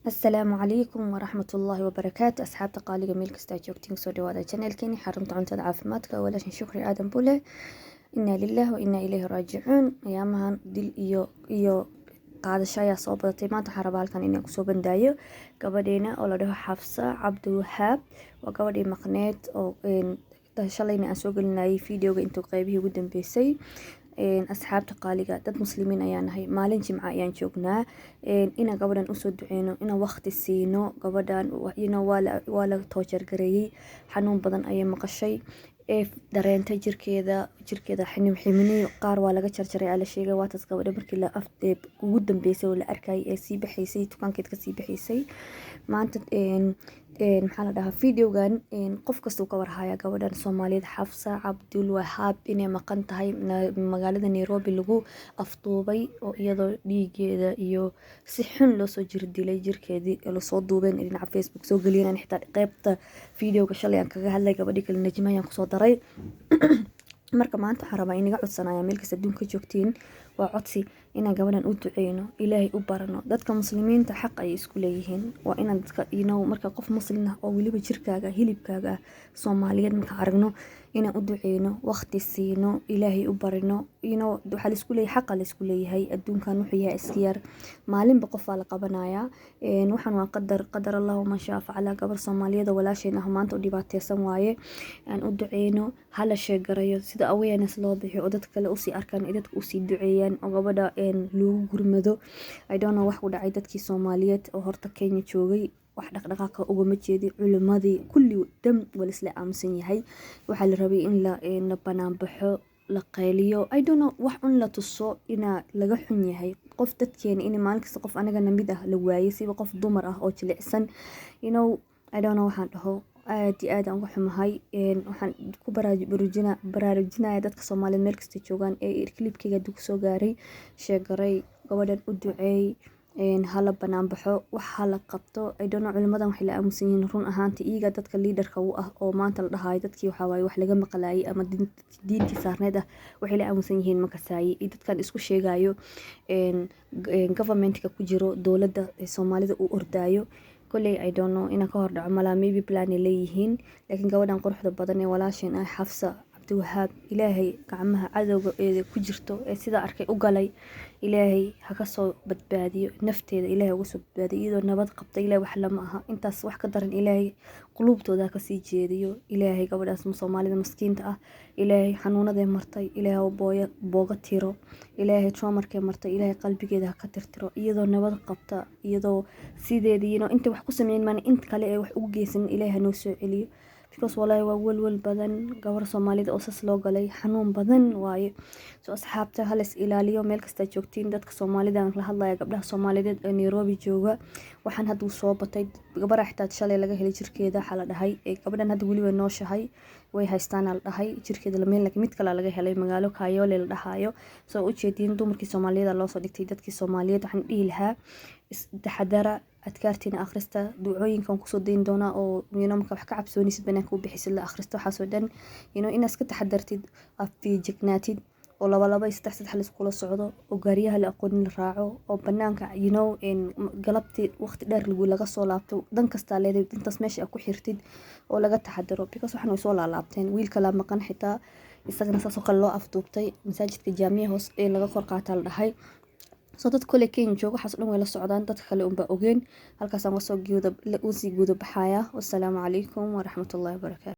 السلام عليكم ورحمة الله وبركاته. أصحابتا qaaliga meel kasta joogtiin soo dhawaada channelkeeni xarunta cuntada caafimaadka walaashin shukri aadan bule. Inna lillahi wa inna ilayhi raaji'uun. Ayaamahan dil iyo qaadasho ayaa soo badatay. Maanta waxaan rabaa halkan inaan kusoo bandaayo gabadheena oo la dhaho Xafsa Cabdiwahaab. Waa gabadhii maqneed oo shalayna aan soo gelinayay videoga intuu qaybihii ugu dambeysay. asxaabta qaaliga dad muslimiin ayaan nahay, maalin jimca ayaan joognaa. Inaan gabadhan usoo duceyno, inaan waqti siino. Gabadhan waa la toojar gareeyay, xanuun badan ayay maqashay, dareentay jirkeeda ximiniyo qaar waa laga jarjaray ala sheegay. Waa taas gabadha markii la ugu dambeysay oo la arkay ee sii baxaysay dukaankeed ka sii baxaysay. Maanta maxaa la dhahaa videogan qof kasta uu ka warhaya gabadhan Soomaaliyeed Xafsa Cabdiwahaab inay maqan tahay magaalada Nairobi lagu afduubay oo iyadoo dhiigeeda iyo si xun loo soo jirdilay jirkeedii la soo duubeen dhinaca Facebook soo galiyeen xitaa qaybta videoga shalay aan kaga hadlay gabadhii kale Najma ayaan kusoo daray. marka maanta waxaan rabaa inaga codsanaya meel kasta adduunka joogtiin, waa codsi inaan gabadhan u duceyno, ilaahay u barano. Dadka muslimiinta xaq ay isku leeyihiin, waa inaan dadka marka qof muslim ah oo waliba jirkaaga hilibkaaga Soomaaliyeed marka aragno inaan u duceyno, waqti siino, ilaahay u barino. waxaa la isku leeyahay xaq la isku leeyahay. adduunkan wuxuu yahay iska yar, maalinba qof waa la qabanayaa. waxaan waa qadar Allah ma shaa facala. gabar Soomaaliyeed walaasheen ah maanta u dhibaateysan waaye, aan u duceyno, hala sheegarayo sida awareness loo bixiyo oo dad kale u sii arkaan, dadka u sii duceeyaan oo gabadha loogu gurmado. I don't know wax ku dhacay dadkii Soomaaliyeed oo horta Kenya joogay, wax dhaqdhaqaaqa ugama jeedi. culimadii kulli dam wala isla aamusan yahay. waxaa la rabay in la banaan baxo, la qayliyo. I don't know wax un la tuso ina laga xun yahay qof dadkeena in maalin kasta qof anaga namid ah la waayay, siba qof dumar ah oo jilicsan. I don't know waxaan dhaho aad iyo aad aan uga xumahay. waxaan ku baraarujinaya dadka Soomaaliyeed meel kasta joogaan ee clipkayga dib soo gaaray, sheegaray, gabadhan u duceey, hala banaan baxo, wax hala qabto. I don't know culimadan waxay la aamusan yihiin run ahaantii iyaga dadka leaderka u ah oo maanta la dhahayo dadkii waxa waaye wax laga maqlaayay ama diintii saarneed ah waxay la aamusan yihiin makasaayay. dadkan isku sheegayo governmentka ku jiro dowladda Soomaalida uu ordaayo. kolley I don't know inaan ka hor dhaco malaa maybe plan ay leeyihiin, laakiin gabadhan quruxda badan ee walaasheen ah Xafsa Cabdiwahaab, ilaahay gacmaha cadowga ee ku jirto ee sida arkay u galay, ilaahay ha ka soo badbaadiyo nafteeda, ilaahay uga soo badbaadiyo iyadoo nabad qabta. ilaahay wax lama aha, intaas wax ka daran ilaahay qulubtooda ka sii jeediyo. ilaahay gabadhaas Soomaalida maskiinta ah, ilaahay xanuunadee martay, ilaahay booga tiro, ilaahay traumarkee martay, ilaahay qalbigeeda ha ka tirtiro iyadoo nabad qabta, iyadoo sideedii inta wax ku sameyn maan inta kale ee wax ugu geysan ilaahay ha noo soo celiyo. because wallahi waa walwal badan gabar Soomaaliyeed oo sas loo galay, xanuun badan waaye. asxaabta halis ilaaliyo meel kasta joogtiin. dadka Soomaalida aan la hadlaya gabdhaha Soomaaliyeed ee Nairobi jooga, waxaan hadda soo batay gabar xitaa shalay laga helay jirkeeda waxa la dhahay gabadhan hadda waliba nooshahay, way haystaan la dhahay jirkeeda la meel laakiin mid kale laga helay magaalo Kayole la dhahayo. soo u jeedin dumarkii Soomaaliyeed loo soo dhigtay. dadkii Soomaaliyeed waxaan dhihi lahaa taxadara, adkaartina akhrista, ducooyinkan kusoo dayn doona oo marka wax ka cabsoonaysid banaanka u bixisid la akhristo waxaasoo dhan inaad iska taxadartid, afijignaatid oo laba saddex la iskula socdo oo gaariyaha la aqoonin la raaco oo banaanka galabtii waqti dheer laga soo laabto. dan kasta leedahay intaas meesha ku xirtid oo laga taxadaro because waxaan way soo laalaabteen. wiilka la maqan xitaa isagana saas oo kale loo afduubtay masaajidka jaamiya hoos ee laga kor qaataa la dhahay. soo dad kale Kenya jooga waxaas dhan way la socdaan, dadka kale unba ogeen. halkaas aan soo guuda baxaya. wassalaamu calaykum waraxmatullaahi wabarakaatu.